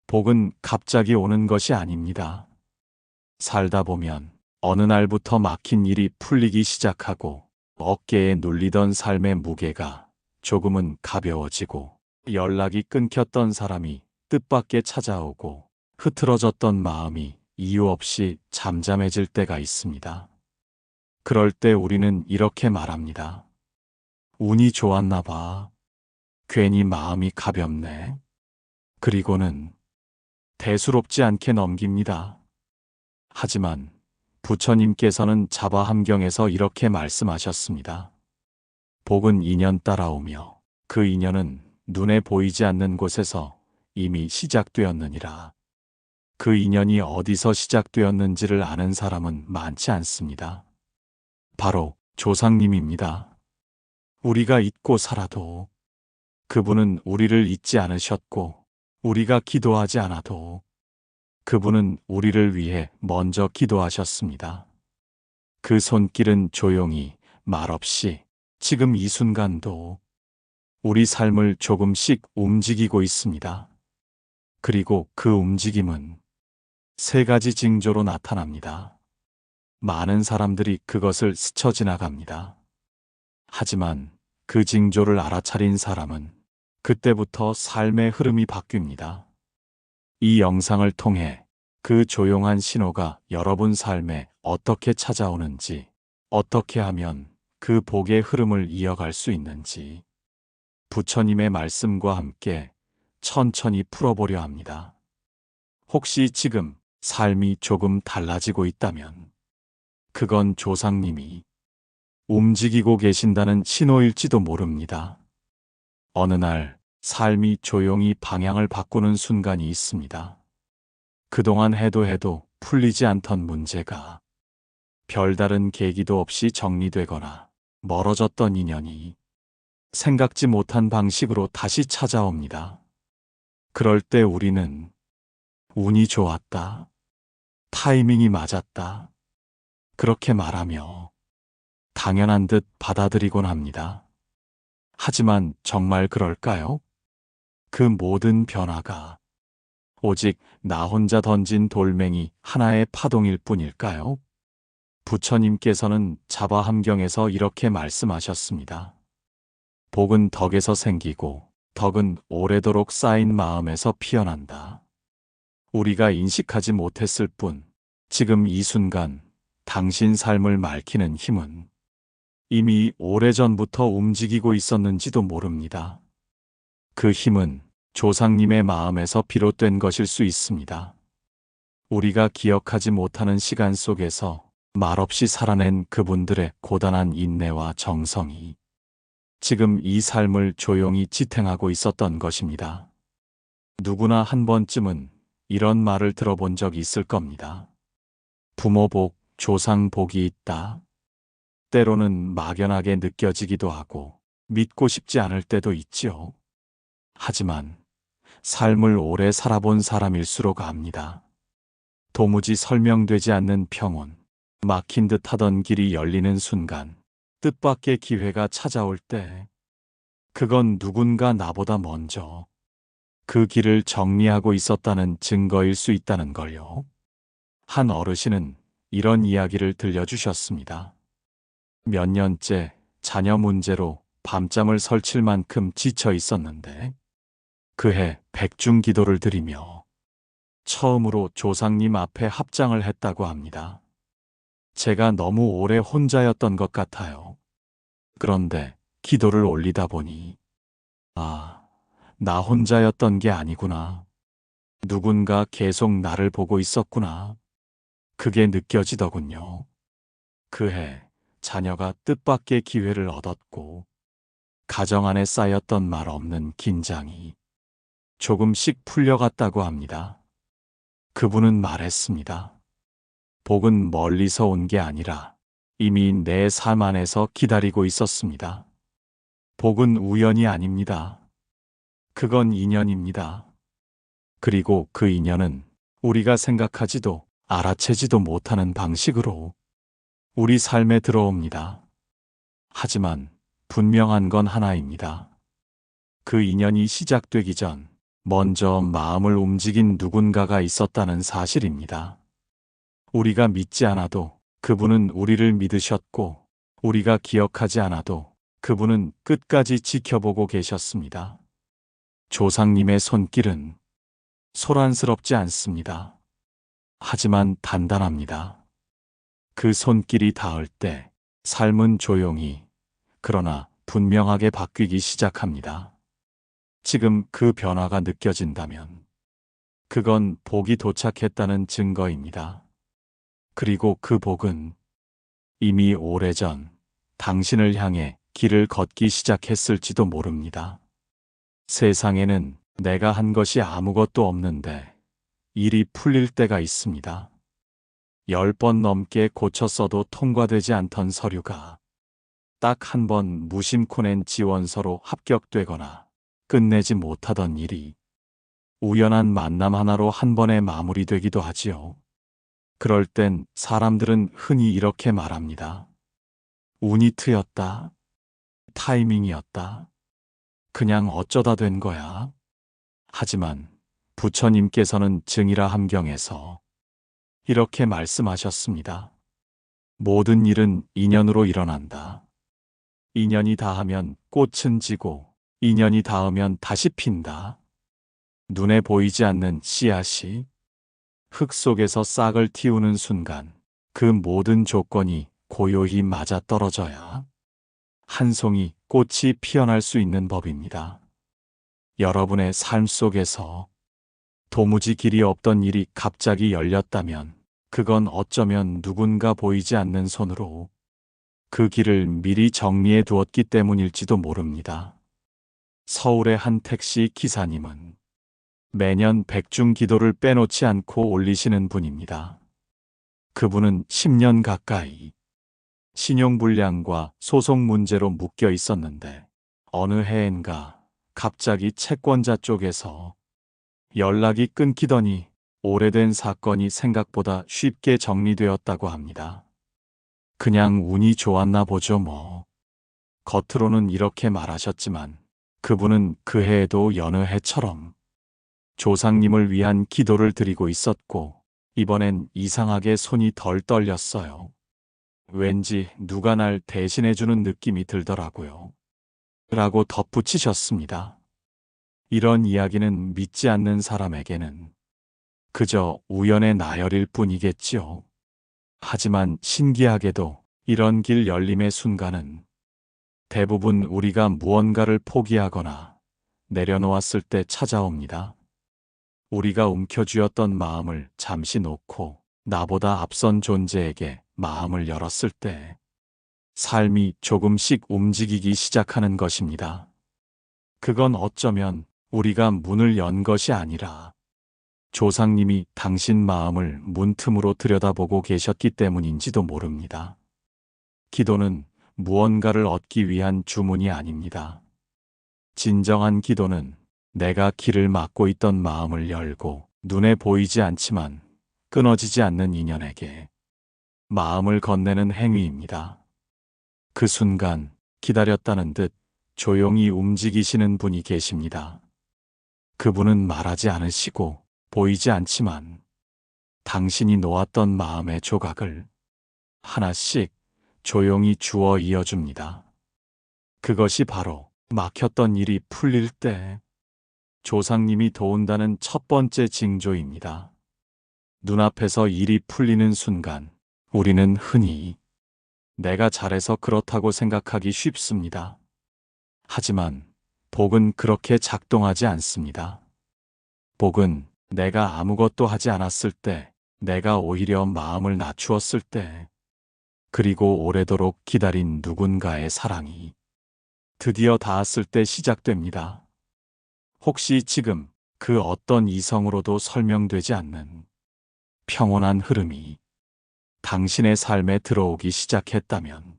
복은 갑자기 오는 것이 아닙니다. 살다 보면 어느 날부터 막힌 일이 풀리기 시작하고 어깨에 눌리던 삶의 무게가 조금은 가벼워지고 연락이 끊겼던 사람이 뜻밖의 찾아오고 흐트러졌던 마음이 이유 없이 잠잠해질 때가 있습니다. 그럴 때 우리는 이렇게 말합니다. 운이 좋았나 봐. 괜히 마음이 가볍네. 그리고는 대수롭지 않게 넘깁니다. 하지만 부처님께서는 자바함경에서 이렇게 말씀하셨습니다. 복은 인연 따라오며 그 인연은 눈에 보이지 않는 곳에서 이미 시작되었느니라. 그 인연이 어디서 시작되었는지를 아는 사람은 많지 않습니다. 바로 조상님입니다. 우리가 잊고 살아도 그분은 우리를 잊지 않으셨고, 우리가 기도하지 않아도 그분은 우리를 위해 먼저 기도하셨습니다. 그 손길은 조용히 말없이 지금 이 순간도 우리 삶을 조금씩 움직이고 있습니다. 그리고 그 움직임은 세 가지 징조로 나타납니다. 많은 사람들이 그것을 스쳐 지나갑니다. 하지만 그 징조를 알아차린 사람은 그때부터 삶의 흐름이 바뀝니다. 이 영상을 통해 그 조용한 신호가 여러분 삶에 어떻게 찾아오는지, 어떻게 하면 그 복의 흐름을 이어갈 수 있는지 부처님의 말씀과 함께 천천히 풀어보려 합니다. 혹시 지금 삶이 조금 달라지고 있다면 그건 조상님이 움직이고 계신다는 신호일지도 모릅니다. 어느 날 삶이 조용히 방향을 바꾸는 순간이 있습니다. 그동안 해도 풀리지 않던 문제가 별다른 계기도 없이 정리되거나 멀어졌던 인연이 생각지 못한 방식으로 다시 찾아옵니다. 그럴 때 우리는 운이 좋았다, 타이밍이 맞았다, 그렇게 말하며 당연한 듯 받아들이곤 합니다. 하지만 정말 그럴까요? 그 모든 변화가 오직 나 혼자 던진 돌멩이 하나의 파동일 뿐일까요? 부처님께서는 자바함경에서 이렇게 말씀하셨습니다. 복은 덕에서 생기고 덕은 오래도록 쌓인 마음에서 피어난다. 우리가 인식하지 못했을 뿐 지금 이 순간 당신 삶을 밝히는 힘은 이미 오래전부터 움직이고 있었는지도 모릅니다. 그 힘은 조상님의 마음에서 비롯된 것일 수 있습니다. 우리가 기억하지 못하는 시간 속에서 말없이 살아낸 그분들의 고단한 인내와 정성이 지금 이 삶을 조용히 지탱하고 있었던 것입니다. 누구나 한 번쯤은 이런 말을 들어본 적이 있을 겁니다. 부모 복, 조상 복이 있다. 때로는 막연하게 느껴지기도 하고 믿고 싶지 않을 때도 있지요. 하지만 삶을 오래 살아본 사람일수록 압니다. 도무지 설명되지 않는 평온, 막힌 듯 하던 길이 열리는 순간, 뜻밖의 기회가 찾아올 때, 그건 누군가 나보다 먼저 그 길을 정리하고 있었다는 증거일 수 있다는 걸요. 한 어르신은 이런 이야기를 들려주셨습니다. 몇 년째 자녀 문제로 밤잠을 설칠 만큼 지쳐 있었는데 그해 백중 기도를 드리며 처음으로 조상님 앞에 합장을 했다고 합니다. 제가 너무 오래 혼자였던 것 같아요. 그런데 기도를 올리다 보니 나 혼자였던 게 아니구나. 누군가 계속 나를 보고 있었구나. 그게 느껴지더군요. 그해 자녀가 뜻밖의 기회를 얻었고 가정 안에 쌓였던 말 없는 긴장이 조금씩 풀려갔다고 합니다. 그분은 말했습니다. 복은 멀리서 온 게 아니라 이미 내 삶 안에서 기다리고 있었습니다. 복은 우연이 아닙니다. 그건 인연입니다. 그리고 그 인연은 우리가 생각하지도 알아채지도 못하는 방식으로 우리 삶에 들어옵니다. 하지만 분명한 건 하나입니다. 그 인연이 시작되기 전 먼저 마음을 움직인 누군가가 있었다는 사실입니다. 우리가 믿지 않아도 그분은 우리를 믿으셨고, 우리가 기억하지 않아도 그분은 끝까지 지켜보고 계셨습니다. 조상님의 손길은 소란스럽지 않습니다. 하지만 단단합니다. 그 손길이 닿을 때 삶은 조용히, 그러나 분명하게 바뀌기 시작합니다. 지금 그 변화가 느껴진다면 그건 복이 도착했다는 증거입니다. 그리고 그 복은 이미 오래전 당신을 향해 길을 걷기 시작했을지도 모릅니다. 세상에는 내가 한 것이 아무것도 없는데 일이 풀릴 때가 있습니다. 10번 넘게 고쳤어도 통과되지 않던 서류가 딱 한 번 무심코 낸 지원서로 합격되거나 끝내지 못하던 일이 우연한 만남 하나로 한 번에 마무리되기도 하지요. 그럴 땐 사람들은 흔히 이렇게 말합니다. 운이 트였다. 타이밍이었다. 그냥 어쩌다 된 거야. 하지만 부처님께서는 증이라 함경에서 이렇게 말씀하셨습니다. 모든 일은 인연으로 일어난다. 인연이 닿으면 꽃은 지고 인연이 닿으면 다시 핀다. 눈에 보이지 않는 씨앗이 흙 속에서 싹을 틔우는 순간 그 모든 조건이 고요히 맞아떨어져야 한 송이 꽃이 피어날 수 있는 법입니다. 여러분의 삶 속에서 도무지 길이 없던 일이 갑자기 열렸다면 그건 어쩌면 누군가 보이지 않는 손으로 그 길을 미리 정리해 두었기 때문일지도 모릅니다. 서울의 한 택시 기사님은 매년 백중 기도를 빼놓지 않고 올리시는 분입니다. 그분은 10년 가까이 신용불량과 소송 문제로 묶여 있었는데 어느 해엔가 갑자기 채권자 쪽에서 연락이 끊기더니 오래된 사건이 생각보다 쉽게 정리되었다고 합니다. 그냥 운이 좋았나 보죠 뭐. 겉으로는 이렇게 말하셨지만 그분은 그 해에도 여느 해처럼 조상님을 위한 기도를 드리고 있었고 이번엔 이상하게 손이 덜 떨렸어요. 왠지 누가 날 대신해주는 느낌이 들더라고요. 라고 덧붙이셨습니다. 이런 이야기는 믿지 않는 사람에게는 그저 우연의 나열일 뿐이겠지요. 하지만 신기하게도 이런 길 열림의 순간은 대부분 우리가 무언가를 포기하거나 내려놓았을 때 찾아옵니다. 우리가 움켜쥐었던 마음을 잠시 놓고 나보다 앞선 존재에게 마음을 열었을 때 삶이 조금씩 움직이기 시작하는 것입니다. 그건 어쩌면 우리가 문을 연 것이 아니라 조상님이 당신 마음을 문틈으로 들여다보고 계셨기 때문인지도 모릅니다. 기도는 무언가를 얻기 위한 주문이 아닙니다. 진정한 기도는 내가 길을 막고 있던 마음을 열고 눈에 보이지 않지만 끊어지지 않는 인연에게 마음을 건네는 행위입니다. 그 순간 기다렸다는 듯 조용히 움직이시는 분이 계십니다. 그분은 말하지 않으시고 보이지 않지만 당신이 놓았던 마음의 조각을 하나씩 조용히 주워 이어줍니다. 그것이 바로 막혔던 일이 풀릴 때 조상님이 도운다는 첫 번째 징조입니다. 눈앞에서 일이 풀리는 순간 우리는 흔히 내가 잘해서 그렇다고 생각하기 쉽습니다. 하지만 복은 그렇게 작동하지 않습니다. 복은 내가 아무것도 하지 않았을 때, 내가 오히려 마음을 낮추었을 때, 그리고 오래도록 기다린 누군가의 사랑이 드디어 닿았을 때 시작됩니다. 혹시 지금 그 어떤 이성으로도 설명되지 않는 평온한 흐름이 당신의 삶에 들어오기 시작했다면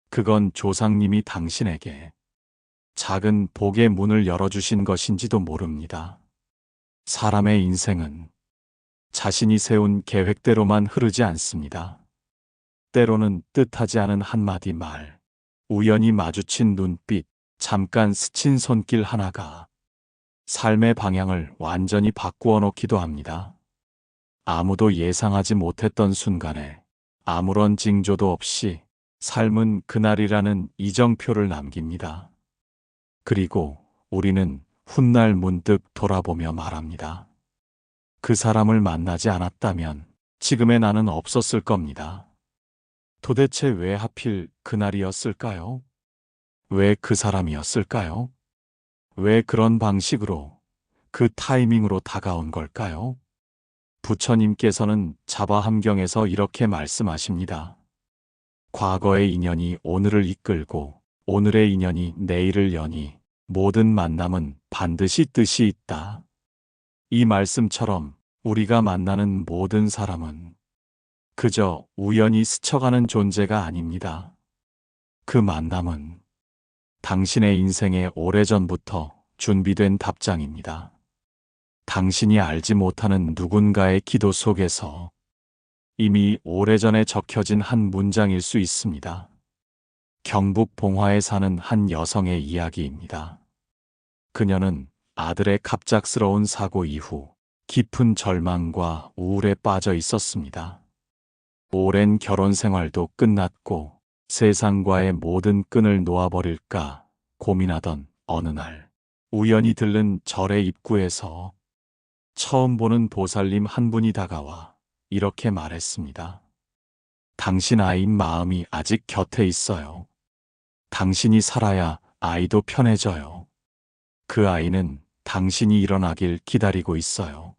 그건 조상님이 당신에게 작은 복의 문을 열어주신 것인지도 모릅니다. 사람의 인생은 자신이 세운 계획대로만 흐르지 않습니다. 때로는 뜻하지 않은 한마디 말, 우연히 마주친 눈빛, 잠깐 스친 손길 하나가 삶의 방향을 완전히 바꾸어 놓기도 합니다. 아무도 예상하지 못했던 순간에 아무런 징조도 없이 삶은 그날이라는 이정표를 남깁니다. 그리고 우리는 훗날 문득 돌아보며 말합니다. 그 사람을 만나지 않았다면 지금의 나는 없었을 겁니다. 도대체 왜 하필 그날이었을까요? 왜 그 사람이었을까요? 왜 그런 방식으로, 그 타이밍으로 다가온 걸까요? 부처님께서는 자바함경에서 이렇게 말씀하십니다. 과거의 인연이 오늘을 이끌고 오늘의 인연이 내일을 여니 모든 만남은 반드시 뜻이 있다. 이 말씀처럼 우리가 만나는 모든 사람은 그저 우연히 스쳐가는 존재가 아닙니다. 그 만남은 당신의 인생에 오래전부터 준비된 답장입니다. 당신이 알지 못하는 누군가의 기도 속에서 이미 오래전에 적혀진 한 문장일 수 있습니다. 경북 봉화에 사는 한 여성의 이야기입니다. 그녀는 아들의 갑작스러운 사고 이후 깊은 절망과 우울에 빠져 있었습니다. 오랜 결혼 생활도 끝났고 세상과의 모든 끈을 놓아버릴까 고민하던 어느 날 우연히 들른 절의 입구에서 처음 보는 보살님 한 분이 다가와 이렇게 말했습니다. 당신 아이인 마음이 아직 곁에 있어요. 당신이 살아야 아이도 편해져요. 그 아이는 당신이 일어나길 기다리고 있어요.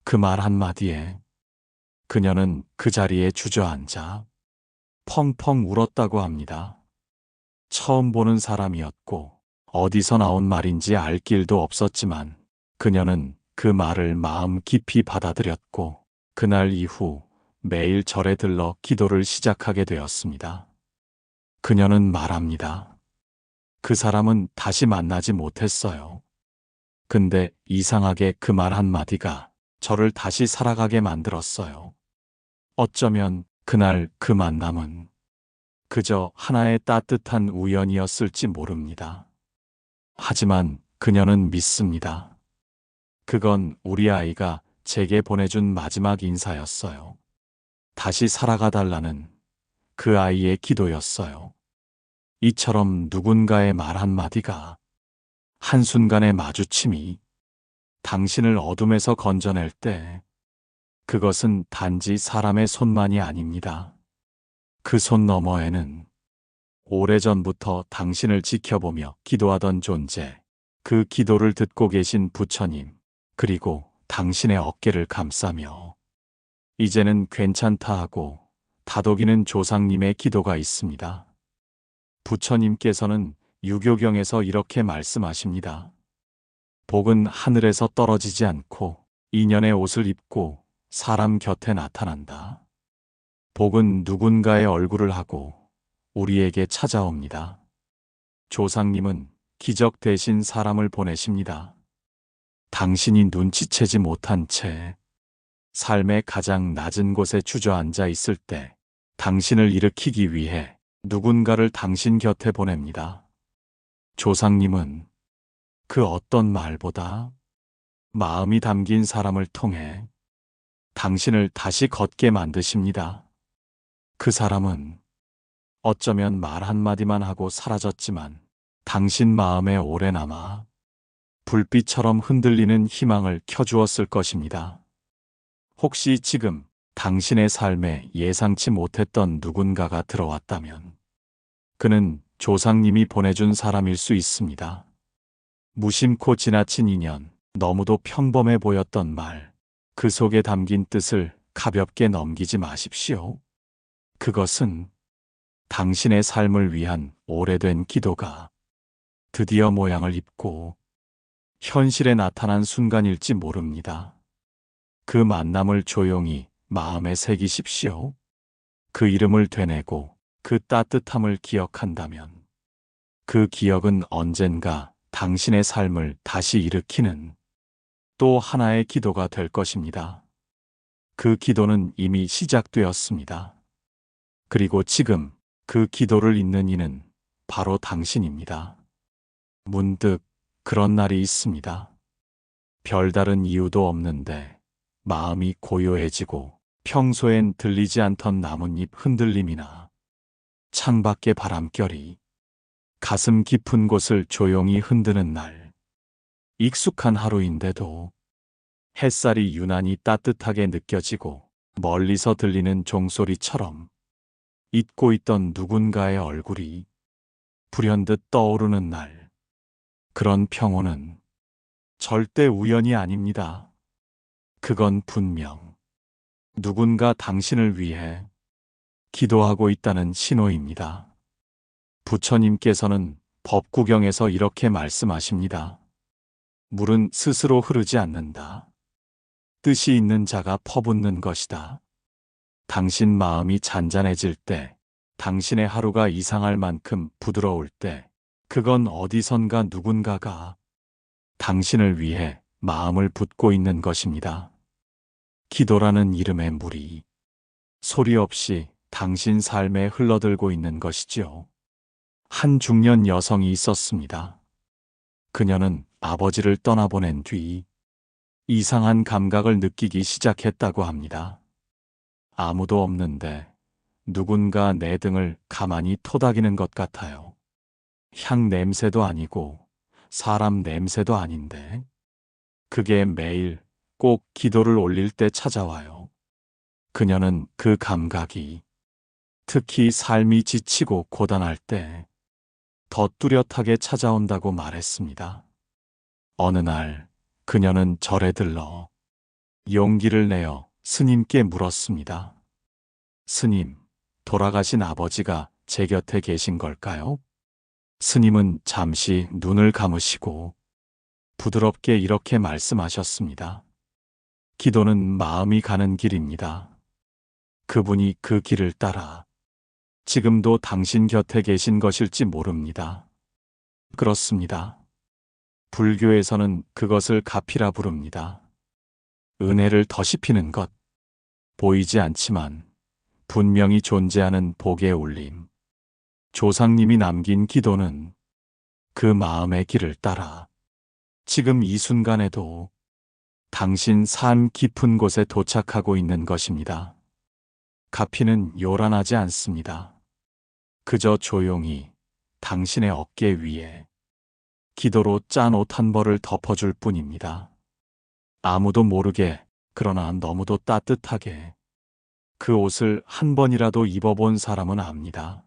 그 말 한마디에 그녀는 그 자리에 주저앉아 펑펑 울었다고 합니다. 처음 보는 사람이었고 어디서 나온 말인지 알 길도 없었지만 그녀는 그 말을 마음 깊이 받아들였고 그날 이후 매일 절에 들러 기도를 시작하게 되었습니다. 그녀는 말합니다. 그 사람은 다시 만나지 못했어요. 근데 이상하게 그 말 한마디가 저를 다시 살아가게 만들었어요. 어쩌면 그날 그 만남은 그저 하나의 따뜻한 우연이었을지 모릅니다. 하지만 그녀는 믿습니다. 그건 우리 아이가 제게 보내준 마지막 인사였어요. 다시 살아가 달라는 그 아이의 기도였어요. 이처럼 누군가의 말 한마디가 한순간의 마주침이 당신을 어둠에서 건져낼 때 그것은 단지 사람의 손만이 아닙니다. 그 손 너머에는 오래전부터 당신을 지켜보며 기도하던 존재, 그 기도를 듣고 계신 부처님, 그리고 당신의 어깨를 감싸며 이제는 괜찮다 하고 다독이는 조상님의 기도가 있습니다. 부처님께서는 유교경에서 이렇게 말씀하십니다. 복은 하늘에서 떨어지지 않고 인연의 옷을 입고 사람 곁에 나타난다. 복은 누군가의 얼굴을 하고 우리에게 찾아옵니다. 조상님은 기적 대신 사람을 보내십니다. 당신이 눈치채지 못한 채 삶의 가장 낮은 곳에 주저앉아 있을 때 당신을 일으키기 위해 누군가를 당신 곁에 보냅니다. 조상님은 그 어떤 말보다 마음이 담긴 사람을 통해 당신을 다시 걷게 만드십니다. 그 사람은 어쩌면 말 한마디만 하고 사라졌지만 당신 마음에 오래 남아 불빛처럼 흔들리는 희망을 켜주었을 것입니다. 혹시 지금 당신의 삶에 예상치 못했던 누군가가 들어왔다면 그는 조상님이 보내준 사람일 수 있습니다. 무심코 지나친 인연, 너무도 평범해 보였던 말, 그 속에 담긴 뜻을 가볍게 넘기지 마십시오. 그것은 당신의 삶을 위한 오래된 기도가 드디어 모양을 입고 현실에 나타난 순간일지 모릅니다. 그 만남을 조용히 마음에 새기십시오. 그 이름을 되뇌고 그 따뜻함을 기억한다면 그 기억은 언젠가 당신의 삶을 다시 일으키는 또 하나의 기도가 될 것입니다. 그 기도는 이미 시작되었습니다. 그리고 지금 그 기도를 잇는 이는 바로 당신입니다. 문득 그런 날이 있습니다. 별다른 이유도 없는데 마음이 고요해지고 평소엔 들리지 않던 나뭇잎 흔들림이나 창밖의 바람결이 가슴 깊은 곳을 조용히 흔드는 날. 익숙한 하루인데도 햇살이 유난히 따뜻하게 느껴지고 멀리서 들리는 종소리처럼 잊고 있던 누군가의 얼굴이 불현듯 떠오르는 날. 그런 평온은 절대 우연이 아닙니다. 그건 분명 누군가 당신을 위해 기도하고 있다는 신호입니다. 부처님께서는 법구경에서 이렇게 말씀하십니다. 물은 스스로 흐르지 않는다. 뜻이 있는 자가 퍼붓는 것이다. 당신 마음이 잔잔해질 때, 당신의 하루가 이상할 만큼 부드러울 때, 그건 어디선가 누군가가 당신을 위해 마음을 붓고 있는 것입니다. 기도라는 이름의 물이 소리 없이 당신 삶에 흘러들고 있는 것이지요. 한 중년 여성이 있었습니다. 그녀는 아버지를 떠나보낸 뒤 이상한 감각을 느끼기 시작했다고 합니다. 아무도 없는데 누군가 내 등을 가만히 토닥이는 것 같아요. 향 냄새도 아니고 사람 냄새도 아닌데 그게 매일 꼭 기도를 올릴 때 찾아와요. 그녀는 그 감각이 특히 삶이 지치고 고단할 때 더 뚜렷하게 찾아온다고 말했습니다. 어느 날 그녀는 절에 들러 용기를 내어 스님께 물었습니다. 스님, 돌아가신 아버지가 제 곁에 계신 걸까요? 스님은 잠시 눈을 감으시고 부드럽게 이렇게 말씀하셨습니다. 기도는 마음이 가는 길입니다. 그분이 그 길을 따라 지금도 당신 곁에 계신 것일지 모릅니다. 그렇습니다. 불교에서는 그것을 가피라 부릅니다. 은혜를 더시피는 것. 보이지 않지만 분명히 존재하는 복의 울림. 조상님이 남긴 기도는 그 마음의 길을 따라 지금 이 순간에도 당신 삶 깊은 곳에 도착하고 있는 것입니다. 가피는 요란하지 않습니다. 그저 조용히 당신의 어깨 위에 기도로 짠 옷 한 벌을 덮어줄 뿐입니다. 아무도 모르게, 그러나 너무도 따뜻하게 그 옷을 한 번이라도 입어본 사람은 압니다.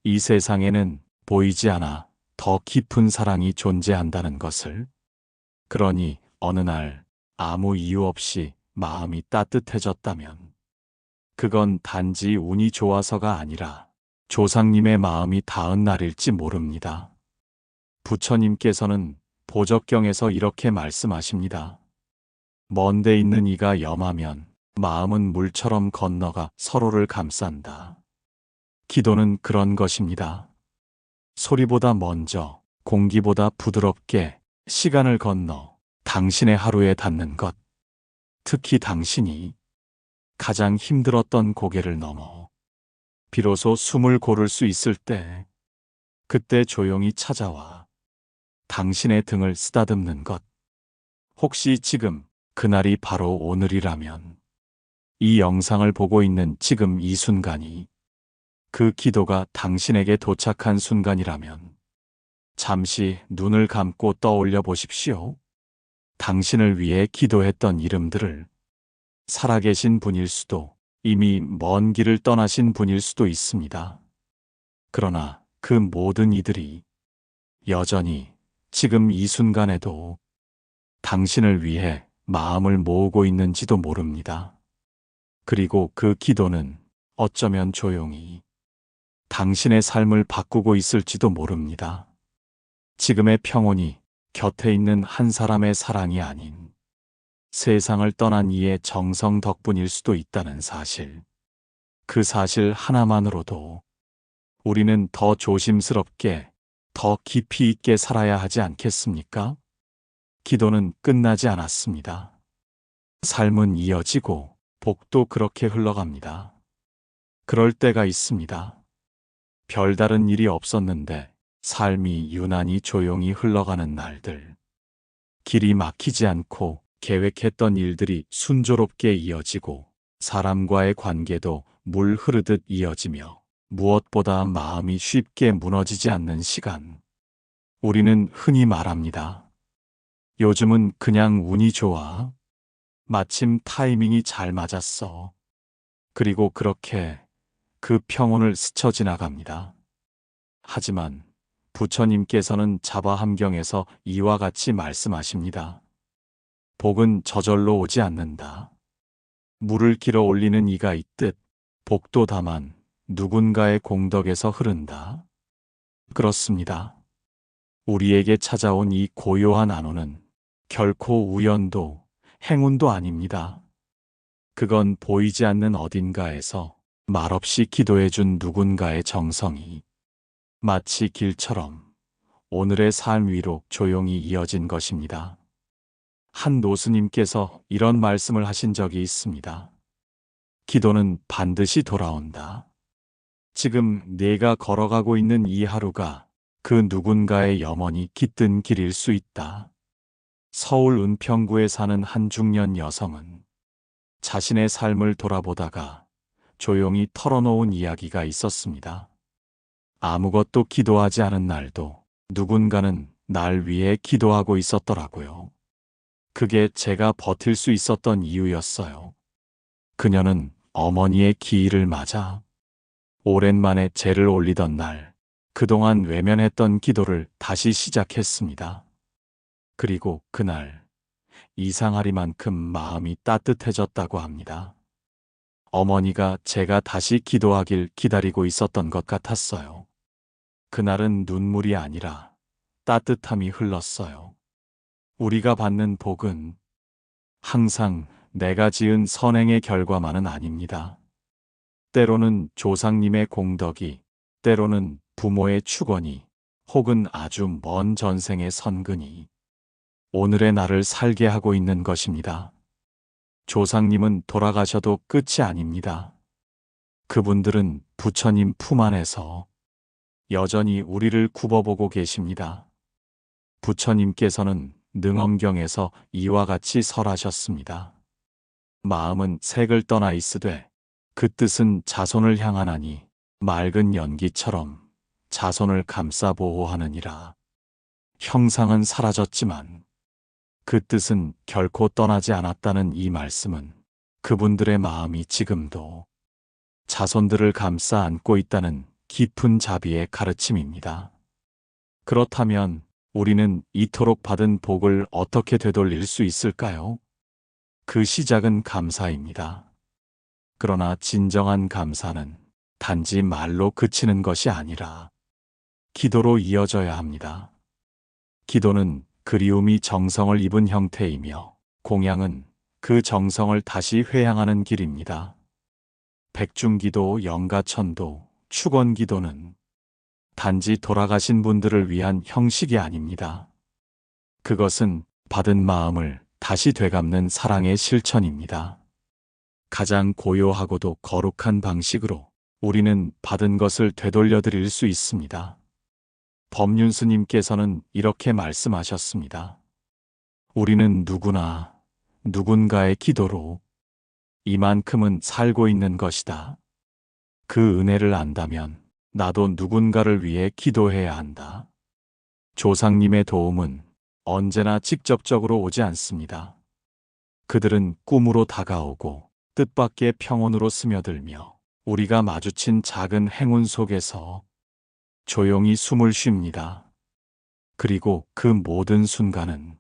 이 세상에는 보이지 않아 더 깊은 사랑이 존재한다는 것을. 그러니 어느 날 아무 이유 없이 마음이 따뜻해졌다면 그건 단지 운이 좋아서가 아니라 조상님의 마음이 닿은 날일지 모릅니다. 부처님께서는 보적경에서 이렇게 말씀하십니다. 먼 데 있는 이가 염하면 마음은 물처럼 건너가 서로를 감싼다. 기도는 그런 것입니다. 소리보다 먼저, 공기보다 부드럽게 시간을 건너 당신의 하루에 닿는 것. 특히 당신이 가장 힘들었던 고개를 넘어 비로소 숨을 고를 수 있을 때, 그때 조용히 찾아와 당신의 등을 쓰다듬는 것. 혹시 지금 그날이 바로 오늘이라면, 이 영상을 보고 있는 지금 이 순간이 그 기도가 당신에게 도착한 순간이라면 잠시 눈을 감고 떠올려 보십시오. 당신을 위해 기도했던 이름들을. 살아계신 분일 수도, 이미 먼 길을 떠나신 분일 수도 있습니다. 그러나 그 모든 이들이 여전히 지금 이 순간에도 당신을 위해 마음을 모으고 있는지도 모릅니다. 그리고 그 기도는 어쩌면 조용히 당신의 삶을 바꾸고 있을지도 모릅니다. 지금의 평온이 곁에 있는 한 사람의 사랑이 아닌 세상을 떠난 이의 정성 덕분일 수도 있다는 사실. 그 사실 하나만으로도 우리는 더 조심스럽게, 더 깊이 있게 살아야 하지 않겠습니까? 기도는 끝나지 않았습니다. 삶은 이어지고 복도 그렇게 흘러갑니다. 그럴 때가 있습니다. 별다른 일이 없었는데 삶이 유난히 조용히 흘러가는 날들. 길이 막히지 않고 계획했던 일들이 순조롭게 이어지고 사람과의 관계도 물 흐르듯 이어지며 무엇보다 마음이 쉽게 무너지지 않는 시간. 우리는 흔히 말합니다. 요즘은 그냥 운이 좋아. 마침 타이밍이 잘 맞았어. 그리고 그렇게 그 평온을 스쳐 지나갑니다. 하지만 부처님께서는 자바함경에서 이와 같이 말씀하십니다. 복은 저절로 오지 않는다. 물을 길어 올리는 이가 있듯 복도 다만 누군가의 공덕에서 흐른다. 그렇습니다. 우리에게 찾아온 이 고요한 안호는 결코 우연도 행운도 아닙니다. 그건 보이지 않는 어딘가에서 말없이 기도해준 누군가의 정성이 마치 길처럼 오늘의 삶 위로 조용히 이어진 것입니다. 한 노스님께서 이런 말씀을 하신 적이 있습니다. 기도는 반드시 돌아온다. 지금 내가 걸어가고 있는 이 하루가 그 누군가의 염원이 깃든 길일 수 있다. 서울 은평구에 사는 한 중년 여성은 자신의 삶을 돌아보다가 조용히 털어놓은 이야기가 있었습니다. 아무것도 기도하지 않은 날도 누군가는 날 위해 기도하고 있었더라고요. 그게 제가 버틸 수 있었던 이유였어요. 그녀는 어머니의 기일을 맞아 오랜만에 제를 올리던 날, 그동안 외면했던 기도를 다시 시작했습니다. 그리고 그날 이상하리만큼 마음이 따뜻해졌다고 합니다. 어머니가 제가 다시 기도하길 기다리고 있었던 것 같았어요. 그날은 눈물이 아니라 따뜻함이 흘렀어요. 우리가 받는 복은 항상 내가 지은 선행의 결과만은 아닙니다. 때로는 조상님의 공덕이, 때로는 부모의 축원이, 혹은 아주 먼 전생의 선근이 오늘의 나를 살게 하고 있는 것입니다. 조상님은 돌아가셔도 끝이 아닙니다. 그분들은 부처님 품 안에서 여전히 우리를 굽어보고 계십니다. 부처님께서는 능엄경에서 이와 같이 설하셨습니다. 마음은 색을 떠나 있으되 그 뜻은 자손을 향하나니 맑은 연기처럼 자손을 감싸 보호하느니라. 형상은 사라졌지만 그 뜻은 결코 떠나지 않았다는 이 말씀은 그분들의 마음이 지금도 자손들을 감싸 안고 있다는 깊은 자비의 가르침입니다. 그렇다면 우리는 이토록 받은 복을 어떻게 되돌릴 수 있을까요? 그 시작은 감사입니다. 그러나 진정한 감사는 단지 말로 그치는 것이 아니라 기도로 이어져야 합니다. 기도는 그리움이 정성을 입은 형태이며 공양은 그 정성을 다시 회양하는 길입니다. 백중기도, 영가천도, 축원기도는 단지 돌아가신 분들을 위한 형식이 아닙니다. 그것은 받은 마음을 다시 되갚는 사랑의 실천입니다. 가장 고요하고도 거룩한 방식으로 우리는 받은 것을 되돌려드릴 수 있습니다. 법륜스님께서는 이렇게 말씀하셨습니다. 우리는 누구나 누군가의 기도로 이만큼은 살고 있는 것이다. 그 은혜를 안다면 나도 누군가를 위해 기도해야 한다. 조상님의 도움은 언제나 직접적으로 오지 않습니다. 그들은 꿈으로 다가오고 뜻밖의 평온으로 스며들며 우리가 마주친 작은 행운 속에서 조용히 숨을 쉽니다. 그리고 그 모든 순간은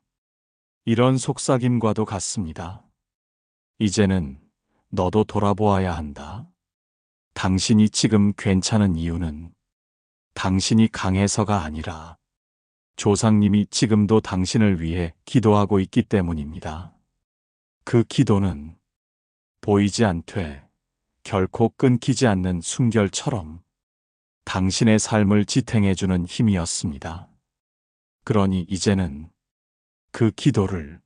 이런 속삭임과도 같습니다. 이제는 너도 돌아보아야 한다. 당신이 지금 괜찮은 이유는 당신이 강해서가 아니라 조상님이 지금도 당신을 위해 기도하고 있기 때문입니다. 그 기도는 보이지 않되 결코 끊기지 않는 숨결처럼 당신의 삶을 지탱해주는 힘이었습니다. 그러니 이제는 그 기도를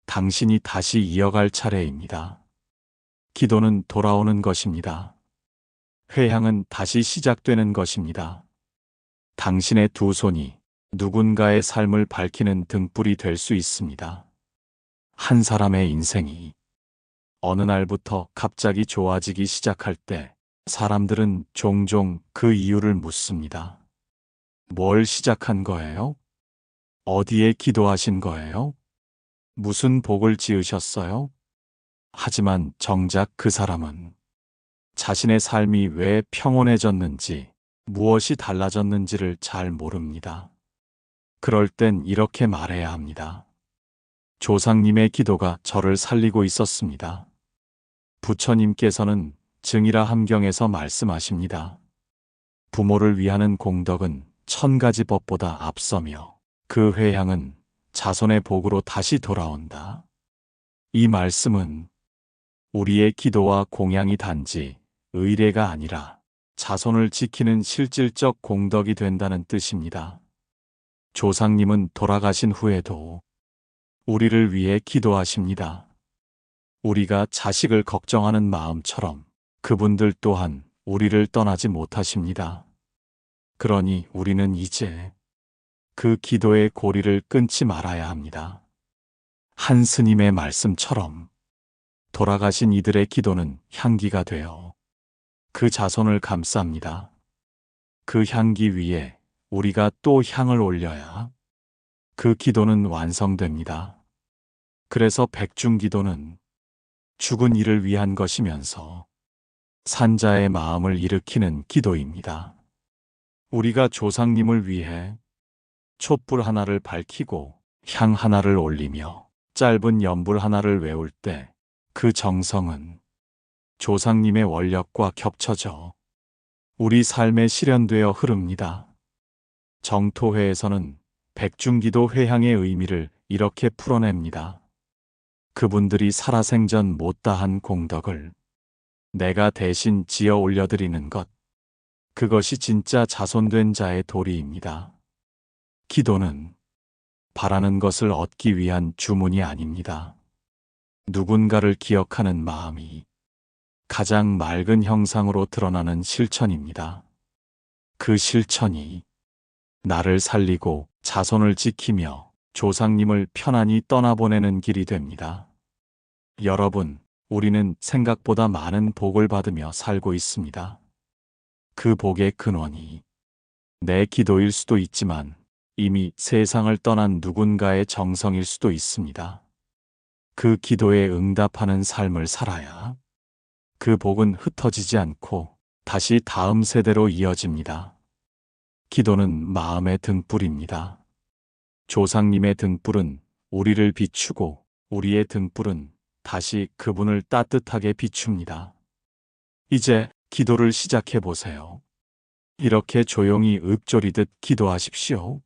당신이 다시 이어갈 차례입니다. 기도는 돌아오는 것입니다. 회향은 다시 시작되는 것입니다. 당신의 두 손이 누군가의 삶을 밝히는 등불이 될 수 있습니다. 한 사람의 인생이 어느 날부터 갑자기 좋아지기 시작할 때 사람들은 종종 그 이유를 묻습니다. 뭘 시작한 거예요? 어디에 기도하신 거예요? 무슨 복을 지으셨어요? 하지만 정작 그 사람은 자신의 삶이 왜 평온해졌는지, 무엇이 달라졌는지를 잘 모릅니다. 그럴 땐 이렇게 말해야 합니다. 조상님의 기도가 저를 살리고 있었습니다. 부처님께서는 증이라 함경에서 말씀하십니다. 부모를 위하는 공덕은 1000가지 법보다 앞서며 그 회향은 자손의 복으로 다시 돌아온다. 이 말씀은 우리의 기도와 공양이 단지 의례가 아니라 자손을 지키는 실질적 공덕이 된다는 뜻입니다. 조상님은 돌아가신 후에도 우리를 위해 기도하십니다. 우리가 자식을 걱정하는 마음처럼 그분들 또한 우리를 떠나지 못하십니다. 그러니 우리는 이제 그 기도의 고리를 끊지 말아야 합니다. 한 스님의 말씀처럼 돌아가신 이들의 기도는 향기가 되어 그 자손을 감쌉니다. 그 향기 위에 우리가 또 향을 올려야 그 기도는 완성됩니다. 그래서 백중기도는 죽은 이를 위한 것이면서 산자의 마음을 일으키는 기도입니다. 우리가 조상님을 위해 촛불 하나를 밝히고 향 하나를 올리며 짧은 연불 하나를 외울 때 그 정성은 조상님의 원력과 겹쳐져 우리 삶에 실현되어 흐릅니다. 정토회에서는 백중기도 회향의 의미를 이렇게 풀어냅니다. 그분들이 살아생전 못다한 공덕을 내가 대신 지어 올려드리는 것, 그것이 진짜 자손된 자의 도리입니다. 기도는 바라는 것을 얻기 위한 주문이 아닙니다. 누군가를 기억하는 마음이 가장 맑은 형상으로 드러나는 실천입니다. 그 실천이 나를 살리고 자손을 지키며 조상님을 편안히 떠나보내는 길이 됩니다. 여러분, 우리는 생각보다 많은 복을 받으며 살고 있습니다. 그 복의 근원이 내 기도일 수도 있지만 이미 세상을 떠난 누군가의 정성일 수도 있습니다. 그 기도에 응답하는 삶을 살아야 그 복은 흩어지지 않고 다시 다음 세대로 이어집니다. 기도는 마음의 등불입니다. 조상님의 등불은 우리를 비추고 우리의 등불은 다시 그분을 따뜻하게 비춥니다. 이제 기도를 시작해 보세요. 이렇게 조용히 읊조리듯 기도하십시오.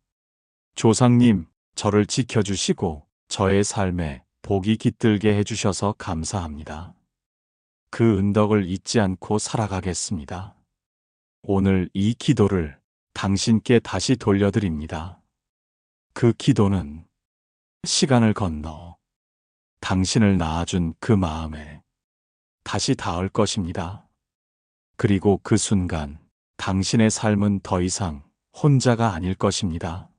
조상님, 저를 지켜주시고 저의 삶에 복이 깃들게 해주셔서 감사합니다. 그 은덕을 잊지 않고 살아가겠습니다. 오늘 이 기도를 당신께 다시 돌려드립니다. 그 기도는 시간을 건너 당신을 낳아준 그 마음에 다시 닿을 것입니다. 그리고 그 순간 당신의 삶은 더 이상 혼자가 아닐 것입니다.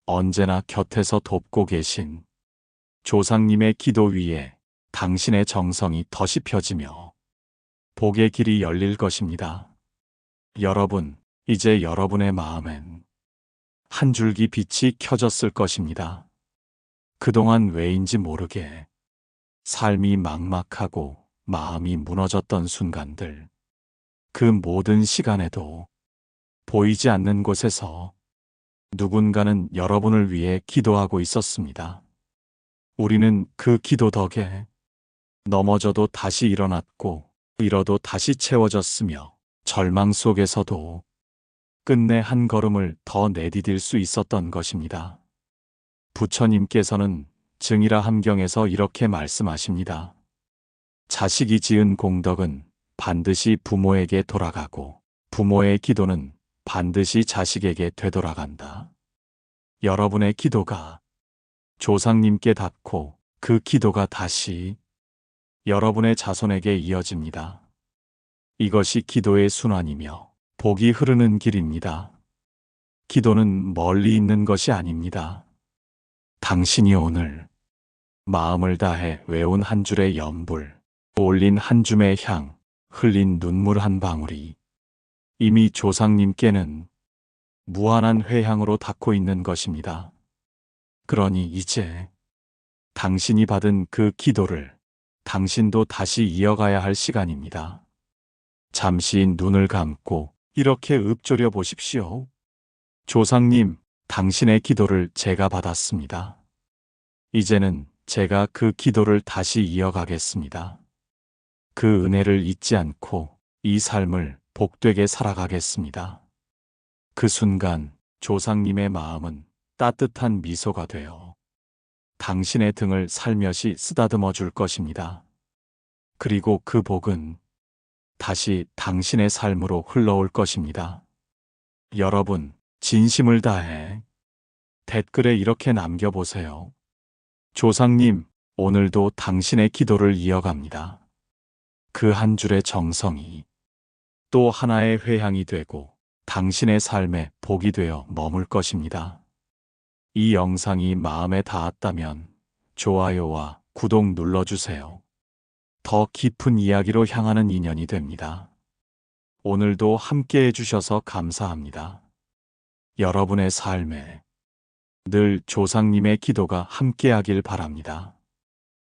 언제나 곁에서 돕고 계신 조상님의 기도 위에 당신의 정성이 덧이 펴지며 복의 길이 열릴 것입니다. 여러분, 이제 여러분의 마음엔 한 줄기 빛이 켜졌을 것입니다. 그동안 왜인지 모르게 삶이 막막하고 마음이 무너졌던 순간들, 그 모든 시간에도 보이지 않는 곳에서 누군가는 여러분을 위해 기도하고 있었습니다. 우리는 그 기도 덕에 넘어져도 다시 일어났고 잃어도 다시 채워졌으며 절망 속에서도 끝내 한 걸음을 더 내디딜 수 있었던 것입니다. 부처님께서는 증이라 함경에서 이렇게 말씀하십니다. 자식이 지은 공덕은 반드시 부모에게 돌아가고 부모의 기도는 반드시 자식에게 되돌아간다. 여러분의 기도가 조상님께 닿고 그 기도가 다시 여러분의 자손에게 이어집니다. 이것이 기도의 순환이며 복이 흐르는 길입니다. 기도는 멀리 있는 것이 아닙니다. 당신이 오늘 마음을 다해 외운 한 줄의 연불, 올린 한 줌의 향, 흘린 눈물 한 방울이 이미 조상님께는 무한한 회향으로 닿고 있는 것입니다. 그러니 이제 당신이 받은 그 기도를 당신도 다시 이어가야 할 시간입니다. 잠시 눈을 감고 이렇게 읊조려 보십시오. 조상님, 당신의 기도를 제가 받았습니다. 이제는 제가 그 기도를 다시 이어가겠습니다. 그 은혜를 잊지 않고 이 삶을 복되게 살아가겠습니다. 그 순간 조상님의 마음은 따뜻한 미소가 되어 당신의 등을 살며시 쓰다듬어 줄 것입니다. 그리고 그 복은 다시 당신의 삶으로 흘러올 것입니다. 여러분, 진심을 다해 댓글에 이렇게 남겨보세요. 조상님, 오늘도 당신의 기도를 이어갑니다. 그 한 줄의 정성이 또 하나의 회향이 되고 당신의 삶에 복이 되어 머물 것입니다. 이 영상이 마음에 닿았다면 좋아요와 구독 눌러주세요. 더 깊은 이야기로 향하는 인연이 됩니다. 오늘도 함께 해주셔서 감사합니다. 여러분의 삶에 늘 조상님의 기도가 함께하길 바랍니다.